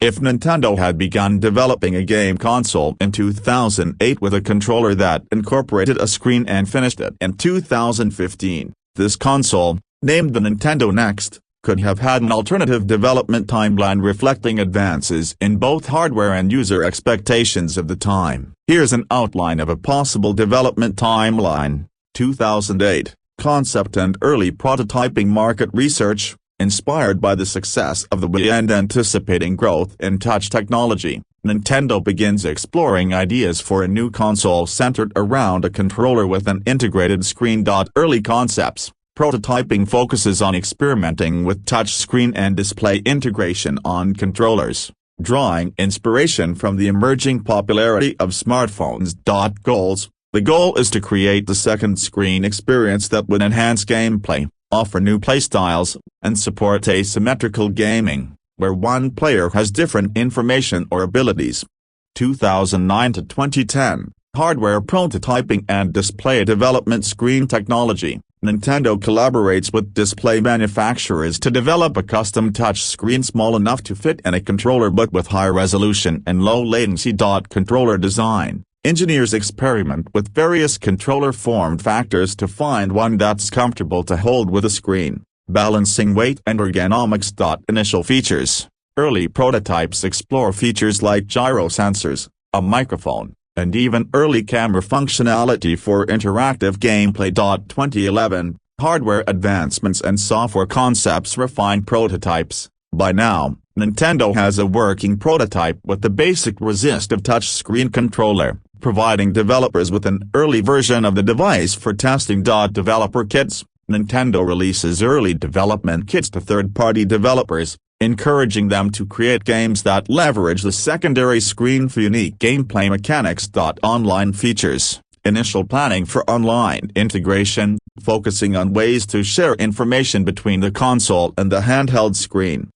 If Nintendo had begun developing a game console in 2008 with a controller that incorporated a screen and finished it in 2015, this console, named the Nintendo Next, could have had an alternative development timeline reflecting advances in both hardware and user expectations of the time. Here's an outline of a possible development timeline. 2008, concept and early prototyping. Market research, inspired by the success of the Wii and anticipating growth in touch technology, Nintendo begins exploring ideas for a new console centered around a controller with an integrated screen. Early concepts. Prototyping focuses on experimenting with touchscreen and display integration on controllers, drawing inspiration from the emerging popularity of smartphones. Goals. The goal is to create the second screen experience that would enhance gameplay, offer new playstyles, and support asymmetrical gaming, where one player has different information or abilities. 2009 to 2010, hardware prototyping and display development. Screen technology. Nintendo collaborates with display manufacturers to develop a custom touch screen small enough to fit in a controller but with high resolution and low latency. Controller design. Engineers experiment with various controller form factors to find one that's comfortable to hold with a screen, balancing weight and ergonomics. Initial features. Early prototypes explore features like gyro sensors, a microphone, and even early camera functionality for interactive gameplay. 2011, hardware advancements and software concepts refine prototypes. By now, Nintendo has a working prototype with the basic resistive touchscreen controller, providing developers with an early version of the device for testing. Developer kits. Nintendo releases early development kits to third-party developers, encouraging them to create games that leverage the secondary screen for unique gameplay mechanics. Online features. Initial planning for online integration, focusing on ways to share information between the console and the handheld screen.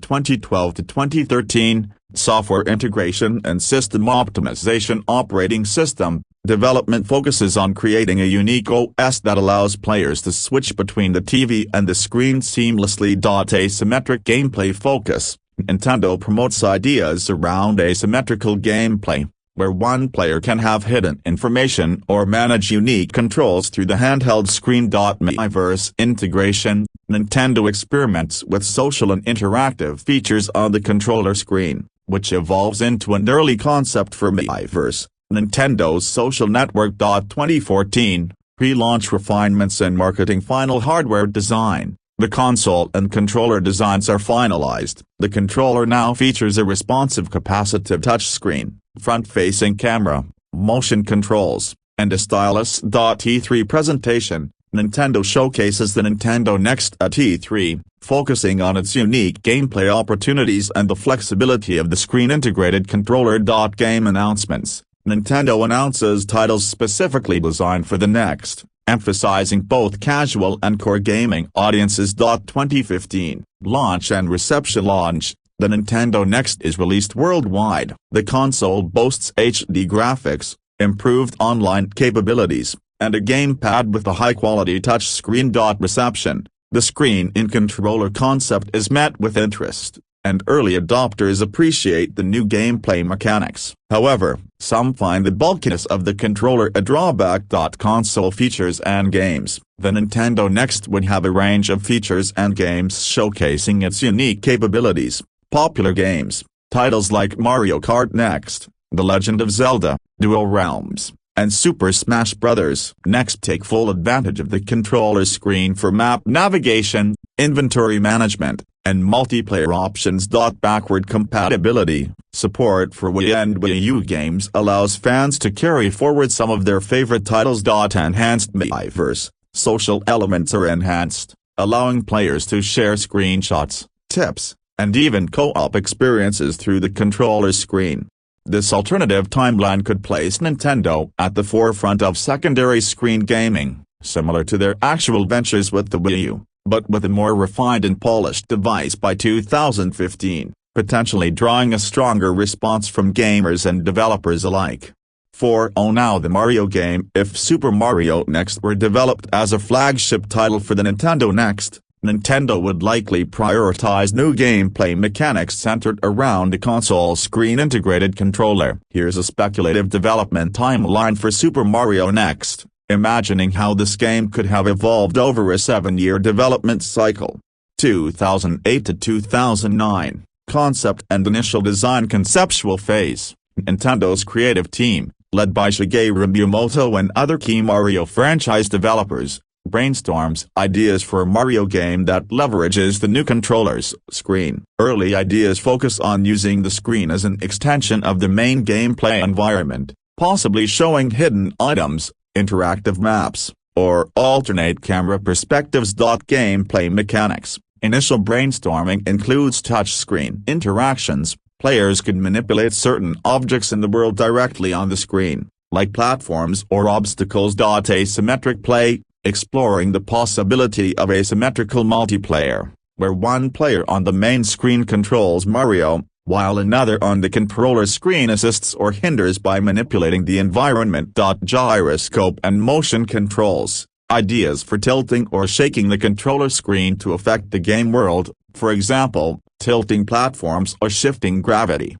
2012 to 2013, software integration and system optimization. Operating system development focuses on creating a unique OS that allows players to switch between the TV and the screen seamlessly. Asymmetric gameplay focus. Nintendo promotes ideas around asymmetrical gameplay, where one player can have hidden information or manage unique controls through the handheld screen. Miiverse integration. Nintendo experiments with social and interactive features on the controller screen, which evolves into an early concept for Miiverse, Nintendo's social network. 2014, pre-launch refinements and marketing. Final hardware design. The console and controller designs are finalized. The controller now features a responsive capacitive touchscreen, front-facing camera, motion controls, and a stylus. E3 presentation. Nintendo showcases the Nintendo Next at E3, focusing on its unique gameplay opportunities and the flexibility of the screen-integrated controller. Game announcements. Nintendo announces titles specifically designed for the Next, emphasizing both casual and core gaming audiences. 2015, launch and reception. Launch. The Nintendo Next is released worldwide. The console boasts HD graphics, improved online capabilities, and a gamepad with a high-quality touchscreen. Reception. The screen-in-controller concept is met with interest, and early adopters appreciate the new gameplay mechanics. However, some find the bulkiness of the controller a drawback. Console features and games. The Nintendo Next would have a range of features and games showcasing its unique capabilities. Popular games. Titles like Mario Kart Next, The Legend of Zelda, Dual Realms, and Super Smash Bros. Next take full advantage of the controller screen for map navigation, inventory management, and multiplayer options. Backward compatibility. Support for Wii and Wii U games allows fans to carry forward some of their favorite titles. Enhanced Miiverse. Social elements are enhanced, allowing players to share screenshots, tips, and even co-op experiences through the controller screen. This alternative timeline could place Nintendo at the forefront of secondary screen gaming, similar to their actual ventures with the Wii U, but with a more refined and polished device by 2015, potentially drawing a stronger response from gamers and developers alike. Now the Mario game. If Super Mario Next were developed as a flagship title for the Nintendo Next, Nintendo would likely prioritize new gameplay mechanics centered around a console screen-integrated controller. Here's a speculative development timeline for Super Mario Next, imagining how this game could have evolved over a 7-year development cycle. 2008 to 2009, concept and initial design conceptual phase. Nintendo's creative team, led by Shigeru Miyamoto and other key Mario franchise developers, brainstorms ideas for a Mario game that leverages the new controller's screen. Early ideas focus on using the screen as an extension of the main gameplay environment, possibly showing hidden items, interactive maps, or alternate camera perspectives. Gameplay mechanics. Initial brainstorming includes touchscreen interactions. Players could manipulate certain objects in the world directly on the screen, like platforms or obstacles. Asymmetric play. Exploring the possibility of asymmetrical multiplayer, where one player on the main screen controls Mario, while another on the controller screen assists or hinders by manipulating the environment. Gyroscope and motion controls. Ideas for tilting or shaking the controller screen to affect the game world, for example, tilting platforms or shifting gravity.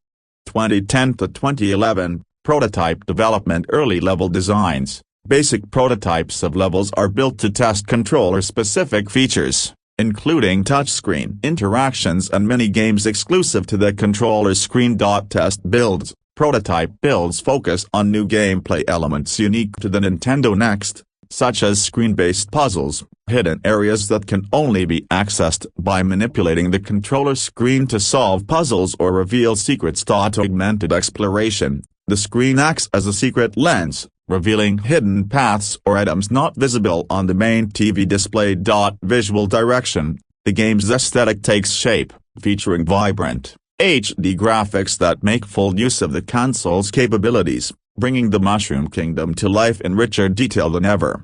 2010 to 2011, prototype development. Early level designs. Basic prototypes of levels are built to test controller-specific features, including touchscreen interactions and mini-games exclusive to the controller screen. Test builds. Prototype builds focus on new gameplay elements unique to the Nintendo Next, such as screen-based puzzles, hidden areas that can only be accessed by manipulating the controller screen to solve puzzles or reveal secrets. Augmented exploration. The screen acts as a secret lens, revealing hidden paths or items not visible on the main TV display. Visual direction. The game's aesthetic takes shape, featuring vibrant, HD graphics that make full use of the console's capabilities, bringing the Mushroom Kingdom to life in richer detail than ever.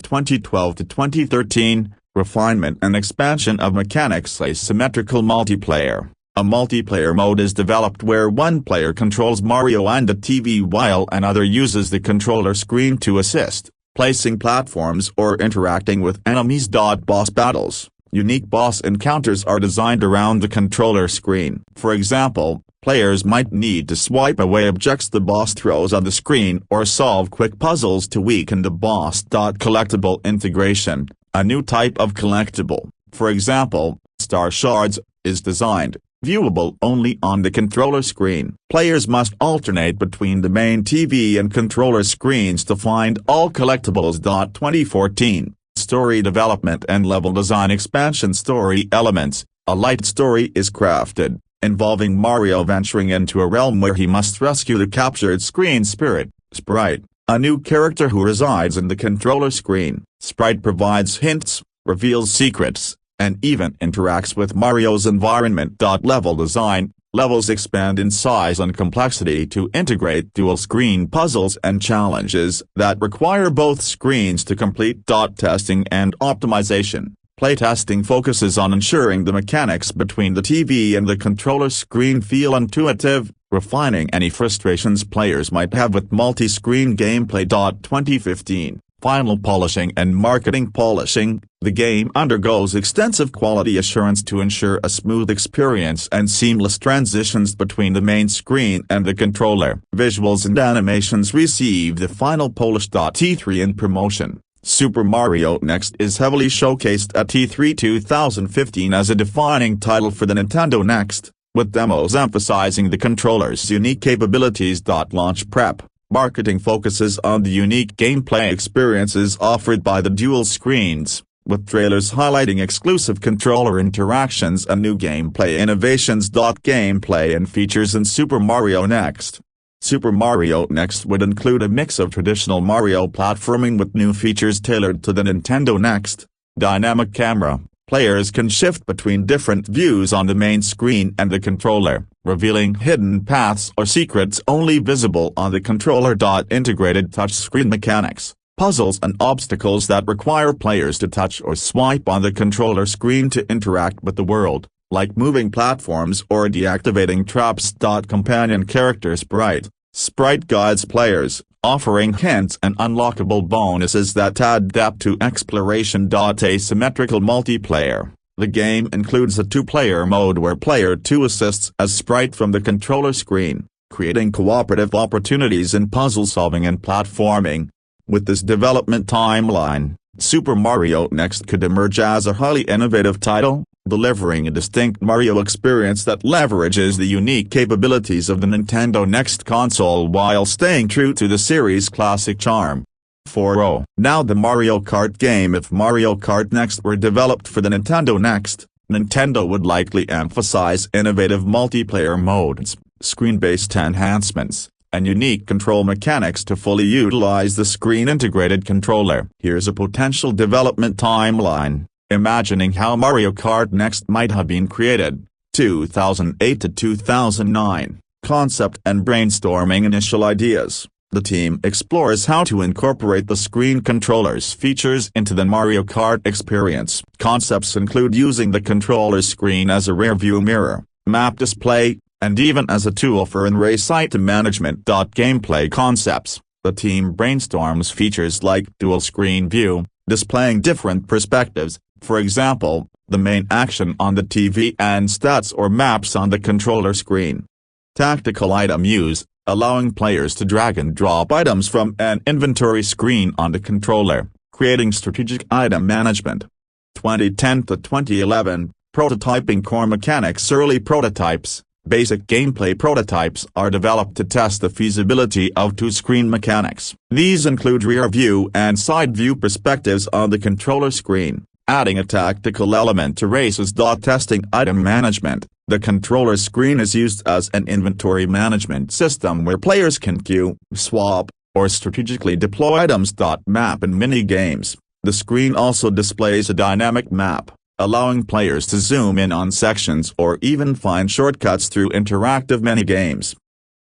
2012 to 2013, refinement and expansion of mechanics. Asymmetrical multiplayer. A multiplayer mode is developed where one player controls Mario and a TV while another uses the controller screen to assist, placing platforms or interacting with enemies. Boss battles. Unique boss encounters are designed around the controller screen. For example, players might need to swipe away objects the boss throws on the screen or solve quick puzzles to weaken the boss. Collectible integration. A new type of collectible, for example, Star Shards, is designed, viewable only on the controller screen. Players must alternate between the main TV and controller screens to find all collectibles. 2014, story development and level design. Expansion. Story elements. A light story is crafted, involving Mario venturing into a realm where he must rescue the captured screen spirit, Sprite, a new character who resides in the controller screen. Sprite provides hints, reveals secrets, and even interacts with Mario's environment. Level design. Levels expand in size and complexity to integrate dual-screen puzzles and challenges that require both screens to complete. Testing and optimization. Playtesting focuses on ensuring the mechanics between the TV and the controller screen feel intuitive, refining any frustrations players might have with multi-screen gameplay. 2015. Final polishing and marketing. Polishing. The game undergoes extensive quality assurance to ensure a smooth experience and seamless transitions between the main screen and the controller. Visuals and animations receive the final polish. E3 in promotion. Super Mario Next is heavily showcased at E3 2015 as a defining title for the Nintendo Next, with demos emphasizing the controller's unique capabilities. Launch prep. Marketing focuses on the unique gameplay experiences offered by the dual screens, with trailers highlighting exclusive controller interactions and new gameplay innovations. Gameplay and features in Super Mario Next. Super Mario Next would include a mix of traditional Mario platforming with new features tailored to the Nintendo Next. Dynamic camera. Players can shift between different views on the main screen and the controller, revealing hidden paths or secrets only visible on the controller. Integrated touchscreen mechanics. Puzzles and obstacles that require players to touch or swipe on the controller screen to interact with the world, like moving platforms or deactivating traps. Companion character Sprite. Sprite guides players, offering hints and unlockable bonuses that add depth to exploration. Asymmetrical multiplayer. The game includes a two-player mode where player 2 assists as sprite from the controller screen, creating cooperative opportunities in puzzle solving and platforming. With this development timeline, Super Mario Next could emerge as a highly innovative title, delivering a distinct Mario experience that leverages the unique capabilities of the Nintendo Next console while staying true to the series' classic charm. 4. Now the Mario Kart game. If Mario Kart Next were developed for the Nintendo Next, Nintendo would likely emphasize innovative multiplayer modes, screen-based enhancements, and unique control mechanics to fully utilize the screen-integrated controller. Here's a potential development timeline, imagining how Mario Kart Next might have been created. 2008 to 2009, concept and brainstorming initial ideas. The team explores how to incorporate the screen controller's features into the Mario Kart experience. Concepts include using the controller screen as a rear-view mirror, map display, and even as a tool for in-race item management. Gameplay concepts. The team brainstorms features like dual screen view, displaying different perspectives, for example, the main action on the TV and stats or maps on the controller screen. Tactical item use, allowing players to drag and drop items from an inventory screen on the controller, creating strategic item management. 2010 to 2011, prototyping core mechanics. Early prototypes. Basic gameplay prototypes are developed to test the feasibility of two-screen mechanics. These include rear-view and side-view perspectives on the controller screen, adding a tactical element to races. Testing item management. The controller screen is used as an inventory management system where players can queue, swap, or strategically deploy items. Map and mini-games. The screen also displays a dynamic map, allowing players to zoom in on sections or even find shortcuts through interactive mini-games.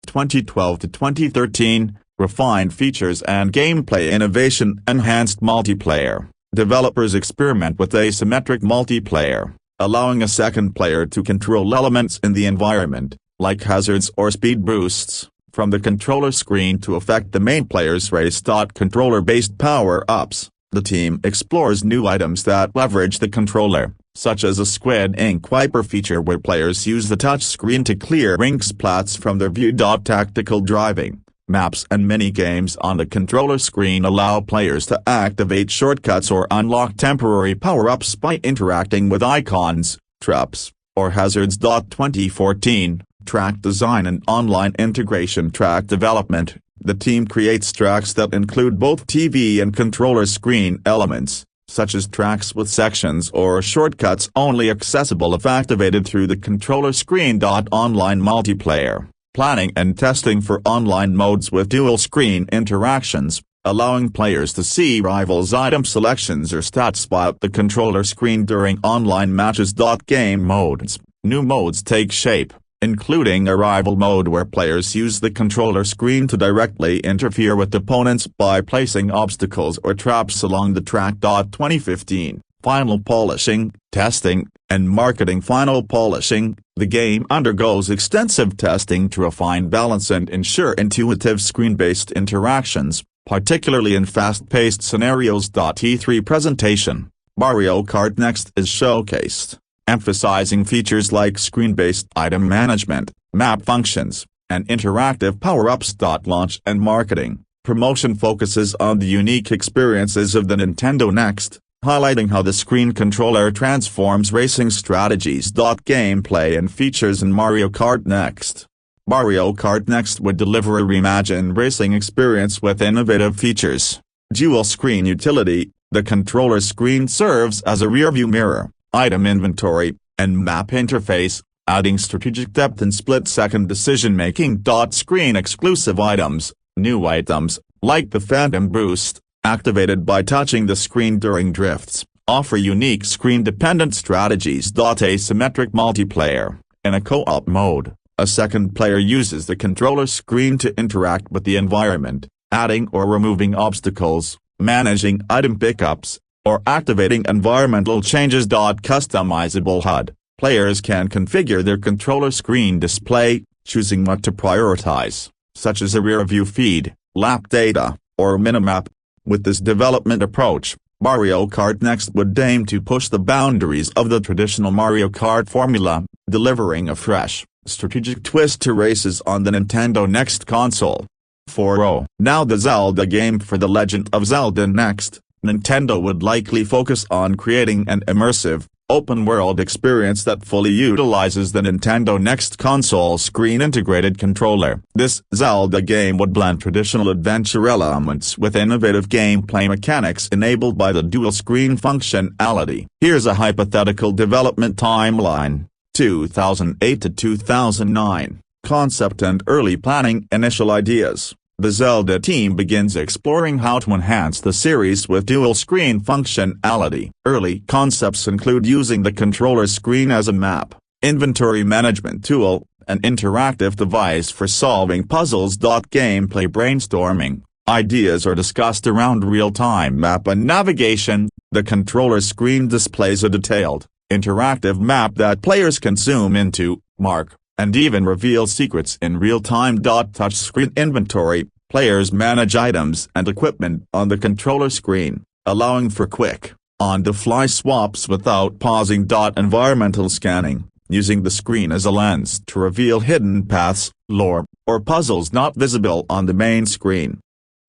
2012 to 2013, refined features and gameplay innovation. Enhanced multiplayer. Developers experiment with asymmetric multiplayer, allowing a second player to control elements in the environment, like hazards or speed boosts, from the controller screen to affect the main player's race. Controller-based power-ups. The team explores new items that leverage the controller, such as a Squid Ink Wiper feature where players use the touch screen to clear ink splats from their view. Tactical driving. Maps and mini-games on the controller screen allow players to activate shortcuts or unlock temporary power-ups by interacting with icons, traps, or hazards. 2014, track design and online integration. Track development. The team creates tracks that include both TV and controller screen elements, such as tracks with sections or shortcuts only accessible if activated through the controller screen. Online multiplayer. Planning and testing for online modes with dual-screen interactions, allowing players to see rivals' item selections or stats while the controller screen during online matches. Game modes. New modes take shape, including a rival mode where players use the controller screen to directly interfere with opponents by placing obstacles or traps along the track. 2015, final polishing, testing, and marketing. Final polishing. The game undergoes extensive testing to refine balance and ensure intuitive screen-based interactions, particularly in fast-paced scenarios. E3 presentation. Mario Kart Next is showcased, emphasizing features like screen-based item management, map functions, and interactive power-ups. Launch and marketing. Promotion focuses on the unique experiences of the Nintendo Next, highlighting how the screen controller transforms racing strategies. Gameplay and features in Mario Kart Next. Mario Kart Next would deliver a reimagined racing experience with innovative features. Dual screen utility. The controller screen serves as a rearview mirror, item inventory, and map interface, adding strategic depth and split-second decision-making. Screen exclusive items. New items, like the Phantom Boost, activated by touching the screen during drifts, offer unique screen-dependent strategies. Asymmetric multiplayer. In a co-op mode, a second player uses the controller screen to interact with the environment, adding or removing obstacles, managing item pickups, or activating environmental changes. Customizable HUD. Players can configure their controller screen display, choosing what to prioritize, such as a rear-view feed, lap data, or minimap. With this development approach, Mario Kart Next would aim to push the boundaries of the traditional Mario Kart formula, delivering a fresh, strategic twist to races on the Nintendo Next console. 4. Now the Zelda game. For The Legend of Zelda Next, Nintendo would likely focus on creating an immersive, open-world experience that fully utilizes the Nintendo Next console screen-integrated controller. This Zelda game would blend traditional adventure elements with innovative gameplay mechanics enabled by the dual-screen functionality. Here's a hypothetical development timeline: 2008 to 2009. Concept and early planning. Initial ideas: the Zelda team begins exploring how to enhance the series with dual-screen functionality. Early concepts include using the controller screen as a map, inventory management tool, an interactive device for solving puzzles. Gameplay brainstorming. Ideas are discussed around real-time map and navigation. The controller screen displays a detailed, interactive map that players can zoom into, mark, and even reveal secrets in real time. Touchscreen inventory. Players manage items and equipment on the controller screen, allowing for quick, on-the-fly swaps without pausing. Environmental scanning. Using the screen as a lens to reveal hidden paths, lore, or puzzles not visible on the main screen.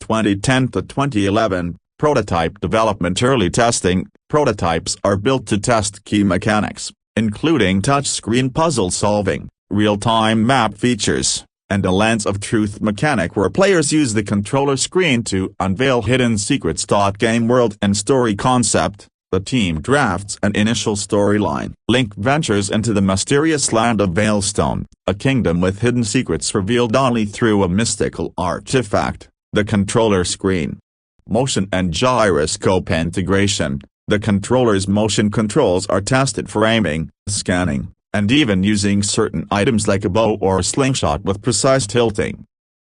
2010 to 2011. Prototype development. Early testing. Prototypes are built to test key mechanics, including touchscreen puzzle solving, real-time map features, and a lens of truth mechanic where players use the controller screen to unveil hidden secrets. Game world and story concept. The team drafts an initial storyline. Link ventures into the mysterious land of Veilstone, a kingdom with hidden secrets revealed only through a mystical artifact, the controller screen. Motion and gyroscope integration. The controller's motion controls are tested for aiming, scanning, and even using certain items like a bow or a slingshot with precise tilting.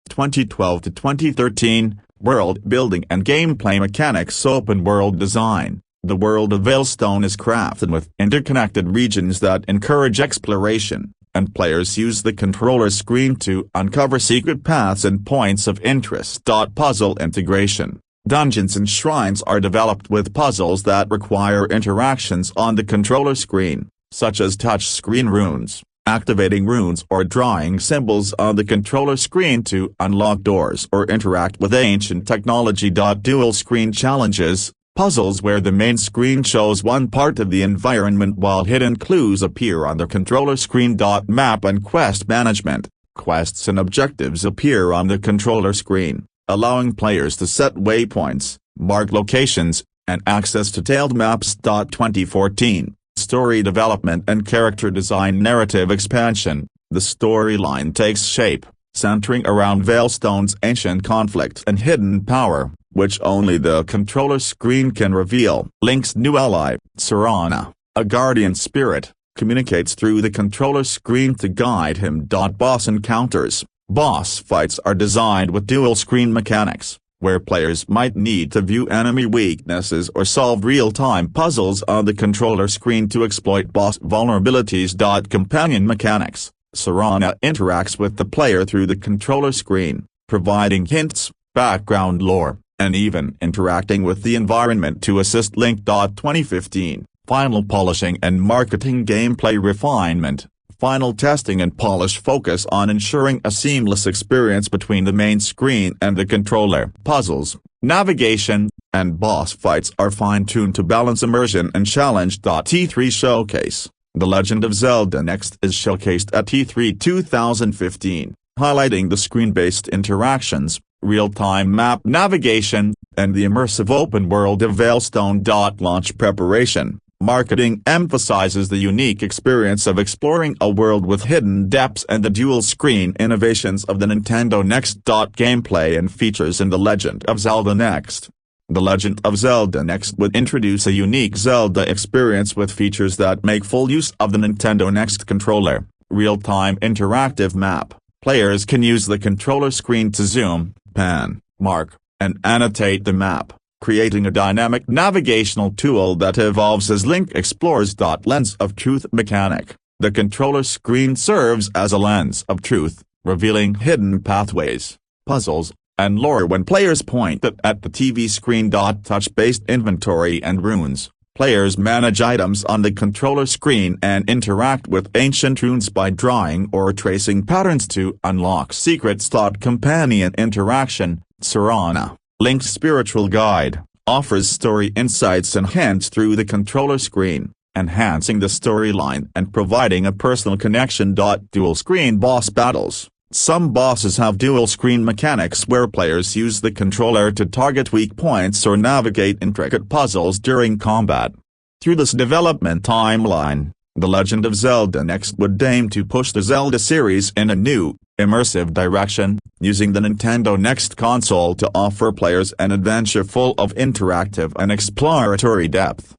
2012 to 2013. World building and gameplay mechanics. Open world design. The world of Veilstone is crafted with interconnected regions that encourage exploration, and players use the controller screen to uncover secret paths and points of interest. Puzzle integration. Dungeons and shrines are developed with puzzles that require interactions on the controller screen, such as touchscreen runes, activating runes or drawing symbols on the controller screen to unlock doors or interact with ancient technology. Dual screen challenges. Puzzles where the main screen shows one part of the environment while hidden clues appear on the controller screen. Map and quest management. Quests and objectives appear on the controller screen, allowing players to set waypoints, mark locations, and access detailed maps. 2014. Story development and character design. Narrative expansion. The storyline takes shape, centering around Veilstone's ancient conflict and hidden power, which only the controller screen can reveal. Link's new ally, Serana, a guardian spirit, communicates through the controller screen to guide him. Boss encounters. Boss fights are designed with dual-screen mechanics, where players might need to view enemy weaknesses or solve real-time puzzles on the controller screen to exploit boss vulnerabilities. Companion mechanics. Serana interacts with the player through the controller screen, providing hints, background lore, and even interacting with the environment to assist Link. 2015. Final polishing and marketing. Gameplay refinement. Final testing and polish focus on ensuring a seamless experience between the main screen and the controller. Puzzles, navigation, and boss fights are fine-tuned to balance immersion and challenge. E3 Showcase. The Legend of Zelda Next is showcased at E3 2015, highlighting the screen-based interactions, real-time map navigation, and the immersive open world of Veilstone. Launch preparation. Marketing emphasizes the unique experience of exploring a world with hidden depths and the dual-screen innovations of the Nintendo Next. Gameplay and features in The Legend of Zelda Next. The Legend of Zelda Next would introduce a unique Zelda experience with features that make full use of the Nintendo Next controller. Real-time interactive map. Players can use the controller screen to zoom, pan, mark, and annotate the map, creating a dynamic navigational tool that evolves as Link explores. Lens of truth mechanic. The controller screen serves as a lens of truth, revealing hidden pathways, puzzles, and lore when players point at the TV screen. Touch-based inventory and runes. Players manage items on the controller screen and interact with ancient runes by drawing or tracing patterns to unlock secrets. Companion interaction. Serana, Link's spiritual guide, offers story insights and hints through the controller screen, enhancing the storyline and providing a personal connection. Dual-screen boss battles. Some bosses have dual-screen mechanics where players use the controller to target weak points or navigate intricate puzzles during combat. Through this development timeline, The Legend of Zelda Next would aim to push the Zelda series in a new, immersive direction, using the Nintendo Next console to offer players an adventure full of interactive and exploratory depth.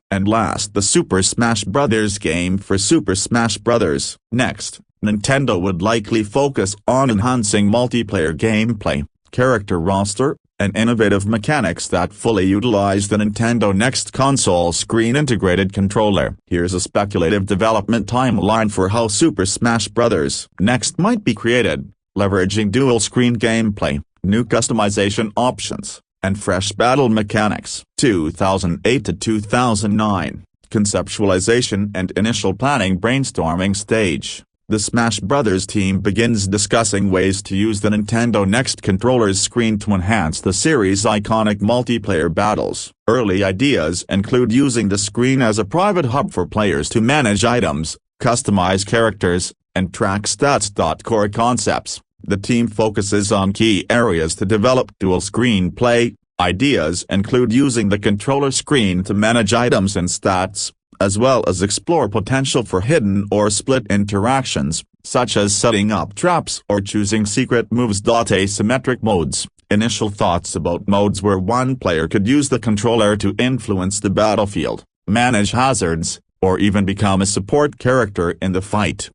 And last, the Super Smash Bros. Game. For Super Smash Bros. Next, Nintendo would likely focus on enhancing multiplayer gameplay, character roster, and innovative mechanics that fully utilize the Nintendo Next console screen-integrated controller. Here's a speculative development timeline for how Super Smash Bros. Next might be created, leveraging dual-screen gameplay, new customization options, and fresh battle mechanics. 2008 to 2009, conceptualization and initial planning. Brainstorming stage. The Smash Bros. Team begins discussing ways to use the Nintendo Next controller's screen to enhance the series' iconic multiplayer battles. Early ideas include using the screen as a private hub for players to manage items, customize characters, and track stats. Core concepts. The team focuses on key areas to develop dual-screen play. Ideas include using the controller screen to manage items and stats, as well as explore potential for hidden or split interactions, such as setting up traps or choosing secret moves. Asymmetric modes. Initial thoughts about modes where one player could use the controller to influence the battlefield, manage hazards, or even become a support character in the fight.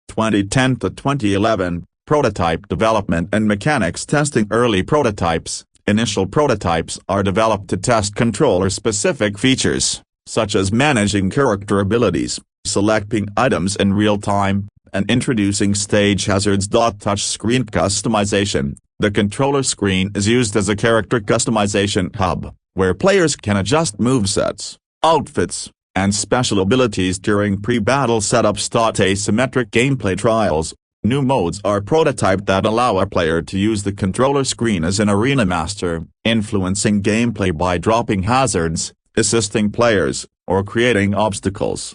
2010 to 2011, prototype development and mechanics testing. Early prototypes. Initial prototypes are developed to test controller-specific features, such as managing character abilities, selecting items in real time, and introducing stage hazards. Touchscreen customization. The controller screen is used as a character customization hub, where players can adjust movesets, outfits, and special abilities during pre-battle setups. Asymmetric gameplay trials. New modes are prototyped that allow a player to use the controller screen as an arena master, influencing gameplay by dropping hazards, assisting players, or creating obstacles.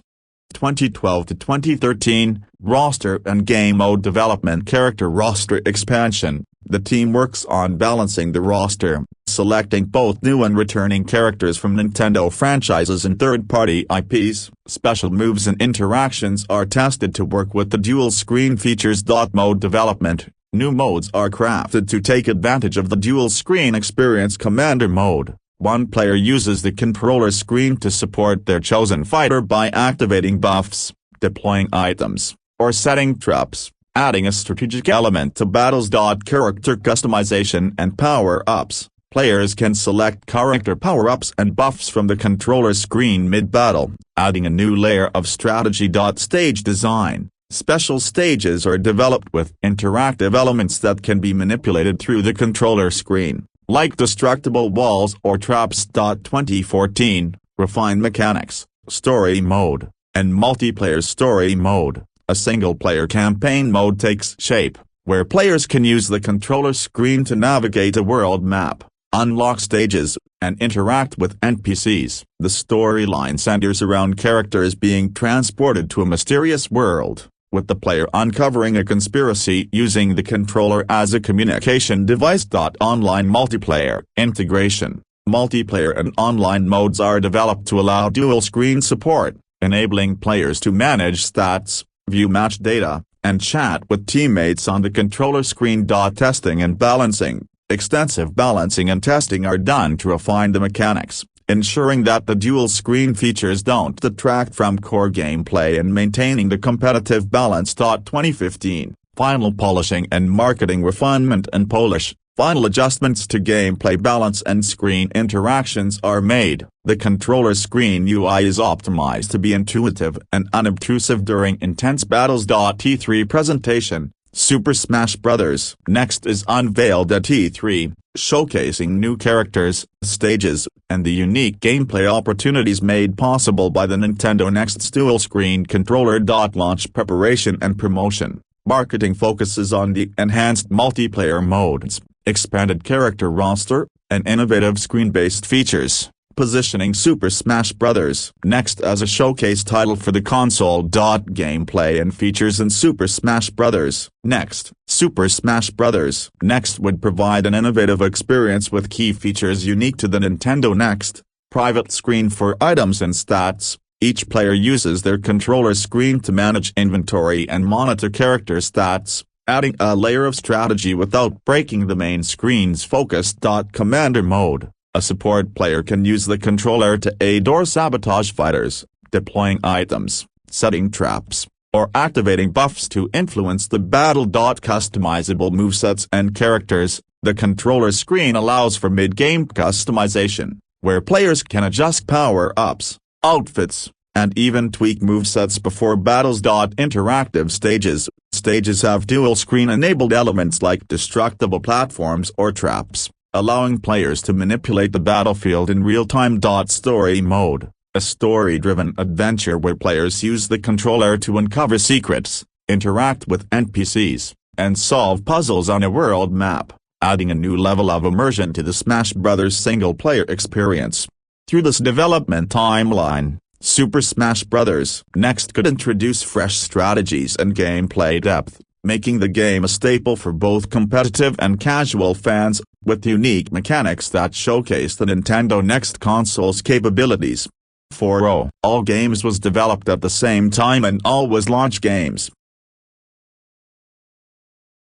2012 to 2013, roster and game mode development. Character roster expansion. The team works on balancing the roster, selecting both new and returning characters from Nintendo franchises and third-party IPs. Special moves and interactions are tested to work with the dual-screen features. Mode development. New modes are crafted to take advantage of the dual-screen experience. Commander mode. One player uses the controller screen to support their chosen fighter by activating buffs, deploying items, or setting traps, adding a strategic element to battles. Character customization and power-ups. Players can select character power-ups and buffs from the controller screen mid-battle, adding a new layer of strategy. Stage design. Special stages are developed with interactive elements that can be manipulated through the controller screen, like destructible walls or traps. 2014, refined mechanics, story mode, and multiplayer story mode. A single-player campaign mode takes shape, where players can use the controller screen to navigate a world map, unlock stages, and interact with NPCs. The storyline centers around characters being transported to a mysterious world, with the player uncovering a conspiracy using the controller as a communication device. Online multiplayer integration. Multiplayer and online modes are developed to allow dual-screen support, enabling players to manage stats, view match data, and chat with teammates on the controller screen. Testing and balancing. Extensive balancing and testing are done to refine the mechanics, ensuring that the dual-screen features don't detract from core gameplay and maintaining the competitive balance. 2015, final polishing and marketing. Refinement and polish. Final adjustments to gameplay balance and screen interactions are made. The controller screen UI is optimized to be intuitive and unobtrusive during intense battles. E3 presentation. Super Smash Bros. Next is unveiled at E3, showcasing new characters, stages, and the unique gameplay opportunities made possible by the Nintendo Next's dual-screen controller. Launch preparation and promotion. Marketing focuses on the enhanced multiplayer modes, expanded character roster, and innovative screen-based features, positioning Super Smash Bros. Next as a showcase title for the console. Gameplay and features in Super Smash Bros. Next, Super Smash Bros. Next would provide an innovative experience with key features unique to the Nintendo Next. Private screen for items and stats. Each player uses their controller screen to manage inventory and monitor character stats, adding a layer of strategy without breaking the main screen's focus. Commander mode. A support player can use the controller to aid or sabotage fighters, deploying items, setting traps, or activating buffs to influence the battle. Customizable movesets and characters. The controller screen allows for mid-game customization, where players can adjust power-ups, outfits, and even tweak movesets before battles. Interactive stages. Stages have dual-screen-enabled elements like destructible platforms or traps, allowing players to manipulate the battlefield in real-time. Story mode. A story-driven adventure where players use the controller to uncover secrets, interact with NPCs, and solve puzzles on a world map, adding a new level of immersion to the Smash Bros. Single-player experience. Through this development timeline, Super Smash Bros. Next could introduce fresh strategies and gameplay depth, making the game a staple for both competitive and casual fans, with unique mechanics that showcase the Nintendo Next console's capabilities. 4. All games was developed at the same time and all was launch games.